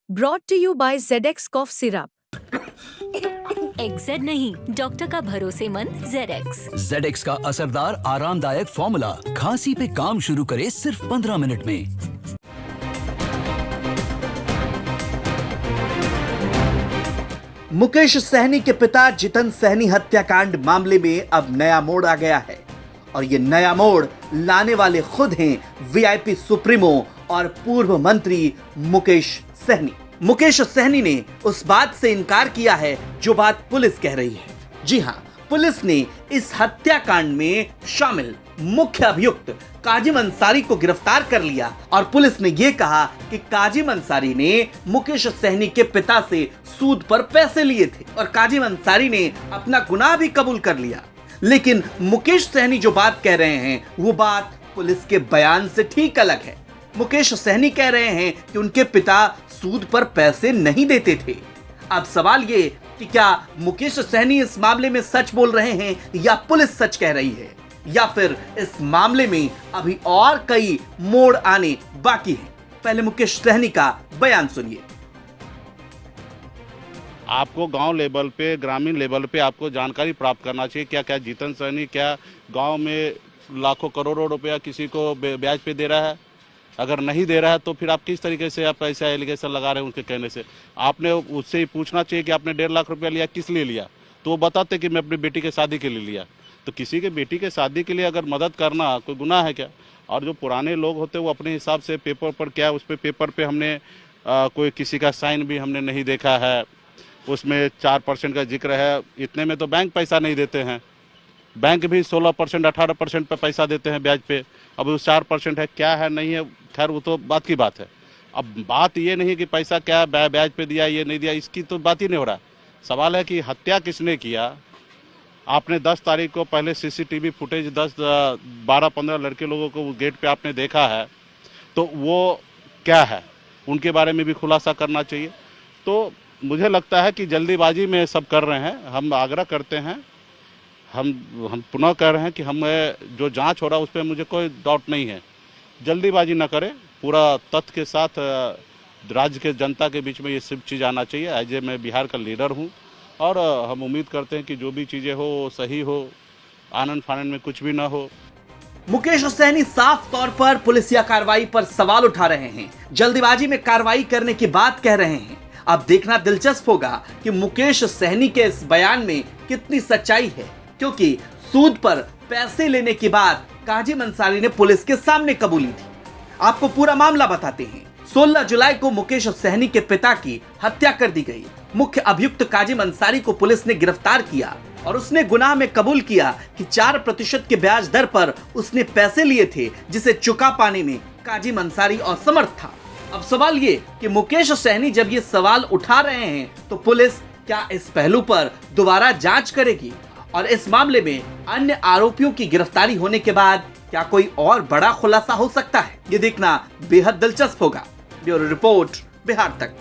Brought to you by ZX Cough Syrup. XZ नहीं, doctor का भरोसेमंद ZX। ZX का असरदार आरामदायक फॉर्मूला खांसी पे काम शुरू करे सिर्फ 15 मिनट में। मुकेश सहनी के पिता जितन सहनी हत्याकांड मामले में अब नया मोड़ आ गया है और ये नया मोड़ लाने वाले खुद हैं वीआईपी सुप्रीमो और पूर्व मंत्री मुकेश सहनी। मुकेश सहनी ने उस बात से इनकार किया है जो बात पुलिस कह रही है। जी हां, पुलिस ने इस हत्याकांड में शामिल मुख्य अभियुक्त काजिम अंसारी को गिरफ्तार कर लिया और पुलिस ने यह कहा कि काजिम अंसारी ने मुकेश सहनी के पिता से सूद पर पैसे लिए थे और काजिम अंसारी ने अपना गुनाह भी कबूल कर लिया। लेकिन मुकेश सहनी जो बात कह रहे हैं वो बात पुलिस के बयान से ठीक अलग है। मुकेश सहनी कह रहे हैं कि उनके पिता सूद पर पैसे नहीं देते थे। अब सवाल ये कि क्या मुकेश सहनी इस मामले में सच बोल रहे हैं या पुलिस सच कह रही है, या फिर इस मामले में अभी और कई मोड़ आने बाकी हैं। पहले मुकेश सहनी का बयान सुनिए। आपको गांव लेवल पे, ग्रामीण लेवल पे आपको जानकारी प्राप्त करना चाहिए। क्या क्या जितन सहनी क्या गांव में लाखों करोड़ों रुपया किसी को ब्याज पे दे रहा है? अगर नहीं दे रहा है तो फिर आप किस तरीके से आप ऐसा एलिगेशन लगा रहे हैं? उनके कहने से आपने उससे ही पूछना चाहिए कि आपने 1.5 लाख रुपया लिया, किस लिए लिया? तो वो बताते कि मैं अपनी बेटी के शादी के लिए लिया। तो किसी के बेटी के शादी के लिए अगर मदद करना कोई गुनाह है क्या? और जो पुराने लोग होते हैं वो अपने हिसाब से पेपर पर क्या, उस पर पेपर पे हमने कोई किसी का साइन भी हमने नहीं देखा है। उसमें 4% का जिक्र है। इतने में तो बैंक पैसा नहीं देते हैं। बैंक भी 16% 18% पे पैसा देते हैं ब्याज पे। अब वो 4% है, क्या है नहीं है, खैर वो तो बात की बात है। अब बात ये नहीं कि पैसा क्या ब्याज पे दिया ये नहीं दिया, इसकी तो बात ही नहीं हो रहा। सवाल है कि हत्या किसने किया। आपने 10 तारीख को पहले सीसीटीवी फुटेज 12-15 लड़के लोगों को गेट पे आपने देखा है, तो वो क्या है उनके बारे में भी खुलासा करना चाहिए। तो मुझे लगता है कि जल्दीबाजी में सब कर रहे हैं। हम आग्रह करते हैं, हम पुनः कह रहे हैं कि हम जो जांच हो रहा है उस पर मुझे कोई डाउट नहीं है। जल्दीबाजी न करें, पूरा तथ्य के साथ राज्य के जनता के बीच में ये सब चीज़ आना चाहिए। एज ए मैं बिहार का लीडर हूँ और हम उम्मीद करते हैं कि जो भी चीज़ें हो सही हो, आनंद फानंद में कुछ भी ना हो। मुकेश सहनी साफ तौर पर पुलिसिया कार्रवाई पर सवाल उठा रहे हैं, जल्दीबाजी में कार्रवाई करने की बात कह रहे हैं। अब देखना दिलचस्प होगा कि मुकेश सहनी के इस बयान में कितनी सच्चाई है, क्योंकि सूद पर पैसे लेने की बात काजिम अंसारी ने पुलिस के सामने कबूली थी। आपको पूरा मामला बताते हैं। 16 जुलाई को मुकेश सहनी के पिता की हत्या कर दी गई। मुख्य अभियुक्त काजिम अंसारी को पुलिस ने गिरफ्तार किया और उसने गुनाह में कबूल किया कि 4% के ब्याज दर पर उसने पैसे लिए थे, जिसे चुका पाने में काजिम अंसारी असमर्थ था। अब सवाल ये कि मुकेश सहनी जब ये सवाल उठा रहे हैं तो पुलिस क्या इस पहलू पर दोबारा जांच करेगी और इस मामले में अन्य आरोपियों की गिरफ्तारी होने के बाद क्या कोई और बड़ा खुलासा हो सकता है? ये देखना बेहद दिलचस्प होगा। ब्यूरो रिपोर्ट, बिहार तक।